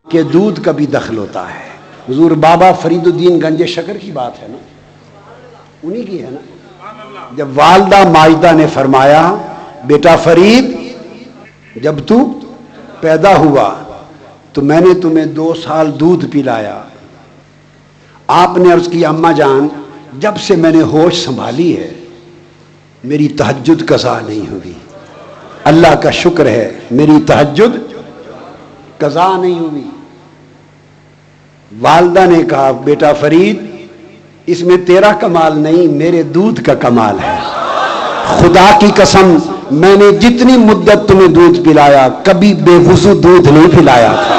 کہ دودھ کا بھی دخل ہوتا ہے. حضور بابا فرید الدین گنج شکر کی بات ہے نا، انہی کی ہے نا. جب والدہ ماجدہ نے فرمایا بیٹا فرید جب تو پیدا ہوا تو میں نے تمہیں 2 سال دودھ پلایا. آپ نے عرض کی اماں جان جب سے میں نے ہوش سنبھالی ہے میری تہجد قضا نہیں ہوئی. اللہ کا شکر ہے میری تہجد قضا نہیں ہوئی. والدہ نے کہا بیٹا فرید اس میں تیرا کمال نہیں میرے دودھ کا کمال ہے. خدا کی قسم میں نے جتنی مدت تمہیں دودھ پلایا کبھی بے وضو دودھ نہیں پلایا تھا.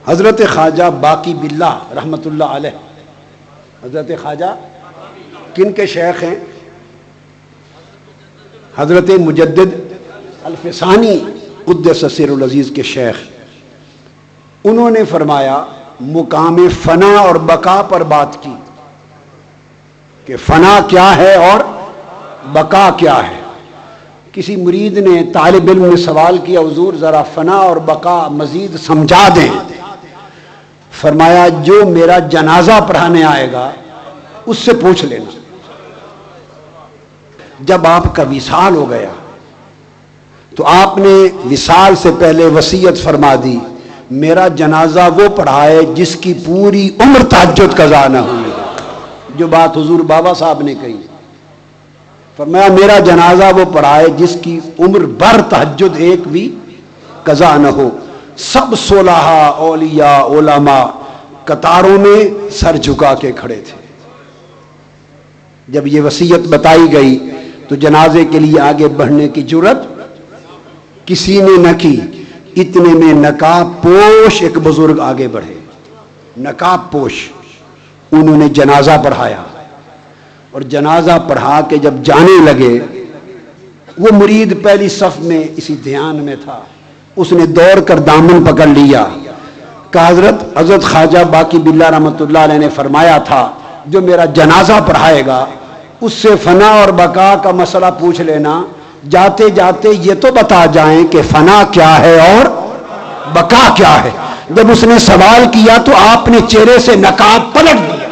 حضرت خواجہ باقی باللہ رحمت اللہ علیہ، حضرت خواجہ کن کے شیخ ہیں؟ حضرت مجدد الفسانی قدس سر العزیز کے شیخ. انہوں نے فرمایا مقام فنا اور بقا پر بات کی کہ فنا کیا ہے اور بقا کیا ہے. کسی مرید نے طالب علم نے سوال کیا حضور ذرا فنا اور بقا مزید سمجھا دیں. فرمایا جو میرا جنازہ پڑھانے آئے گا اس سے پوچھ لینا. جب آپ کا وصال ہو گیا تو آپ نے وصال سے پہلے وصیت فرما دی میرا جنازہ وہ پڑھائے جس کی پوری عمر تہجد قضا نہ ہوئی. جو بات حضور بابا صاحب نے کہی فرمایا میرا جنازہ وہ پڑھائے جس کی عمر بھر تہجد ایک بھی قضا نہ ہو. سب صلحاء اولیاء علماء قطاروں میں سر جھکا کے کھڑے تھے. جب یہ وصیت بتائی گئی تو جنازے کے لیے آگے بڑھنے کی جرت کسی نے نہ کی. اتنے میں نقاب پوش ایک بزرگ آگے بڑھے، نقاب پوش. انہوں نے جنازہ پڑھایا اور جنازہ پڑھا کے جب جانے لگے وہ مرید پہلی صف میں اسی دھیان میں تھا. اس نے دوڑ کر دامن پکڑ لیا کہ حضرت خواجہ باقی باللہ رحمت اللہ علیہ نے فرمایا تھا جو میرا جنازہ پڑھائے گا اس سے فنا اور بقا کا مسئلہ پوچھ لینا. جاتے جاتے یہ تو بتا جائیں کہ فنا کیا ہے اور بقا کیا ہے. جب اس نے سوال کیا تو آپ نے چہرے سے نقاب پلٹ دیا.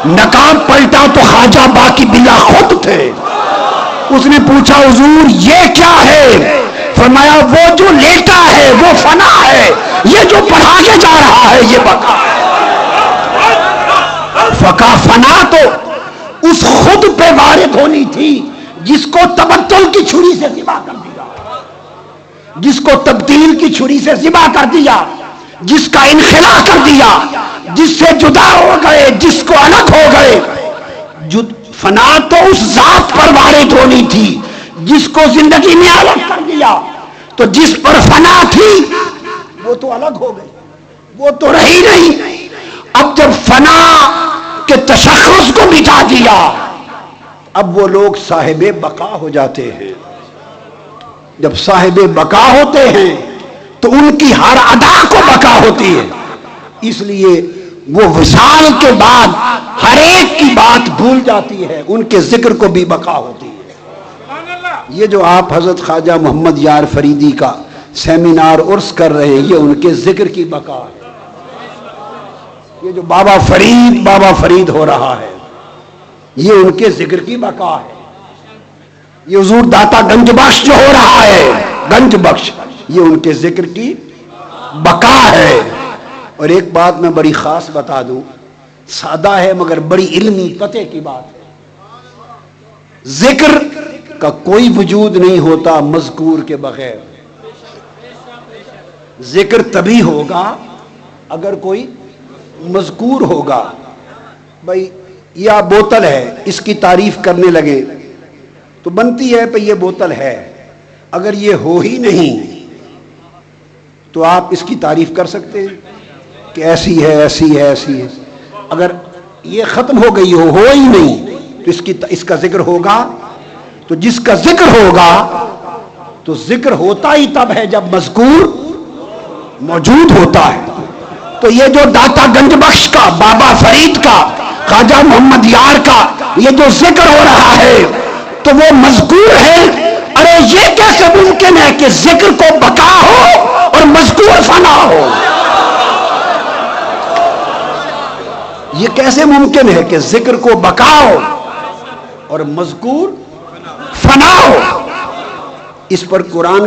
نقاب پلٹا تو خواجہ باقی باللہ خود تھے. اس نے پوچھا حضور یہ کیا ہے؟ فرمایا وہ جو لیٹا ہے وہ فنا ہے، یہ جو پڑھا کے جا رہا ہے یہ بقا ہے. فقا فنا تو اس خود پہ وارد ہونی تھی جس کو تبدل کی چھری سے ذبح کر دیا، جس کو تبدیل کی چھری سے ذبح کر دیا، جس کا انخلا کر دیا، جس سے جدا ہو گئے، جس کو الگ ہو گئے. فنا تو اس ذات پر وارد ہونی تھی جس کو زندگی میں الگ کر دیا. تو جس پر فنا تھی وہ تو الگ ہو گئی، وہ تو رہی نہیں. اب جب فنا کے تشخص کو مٹا دیا اب وہ لوگ صاحب بقا ہو جاتے ہیں. جب صاحب بقا ہوتے ہیں تو ان کی ہر ادا کو بقا ہوتی ہے. اس لیے وہ وصال کے بعد ہر ایک کی بات بھول جاتی ہے، ان کے ذکر کو بھی بقا ہوتی ہے. یہ جو آپ حضرت خواجہ محمد یار فریدی کا سیمینار عرس کر رہے ہیں یہ ان کے ذکر کی بقا ہے. یہ جو بابا فرید ہو رہا ہے یہ ان کے ذکر کی بقا ہے. یہ حضور داتا گنج بخش جو ہو رہا ہے گنج بخش یہ ان کے ذکر کی بقا ہے. اور ایک بات میں بڑی خاص بتا دوں، سادہ ہے مگر بڑی علمی پتے کی بات ہے. ذکر کا کوئی وجود نہیں ہوتا مذکور کے بغیر. ذکر تبھی ہوگا اگر کوئی مذکور ہوگا. بھائی یہ بوتل ہے اس کی تعریف کرنے لگے تو بنتی ہے پہ یہ بوتل ہے. اگر یہ ہو ہی نہیں تو آپ اس کی تعریف کر سکتے ہیں کہ ایسی ہے ایسی ہے ایسی ہے. اگر یہ ختم ہو گئی ہو ہی نہیں تو اس کا ذکر ہوگا. تو جس کا ذکر ہوگا تو ذکر ہوتا ہی تب ہے جب مذکور موجود ہوتا ہے. تو یہ جو داتا گنج بخش کا، بابا فرید کا، خواجہ محمد یار کا یہ جو ذکر ہو رہا ہے تو وہ مذکور ہے ارے یہ کیسے ممکن ہے کہ ذکر کو بقا ہو اور مذکور فنا ہو؟ یہ کیسے ممکن ہے کہ ذکر کو بقا ہو اور مذکور فنا ہو؟ اس پر قرآن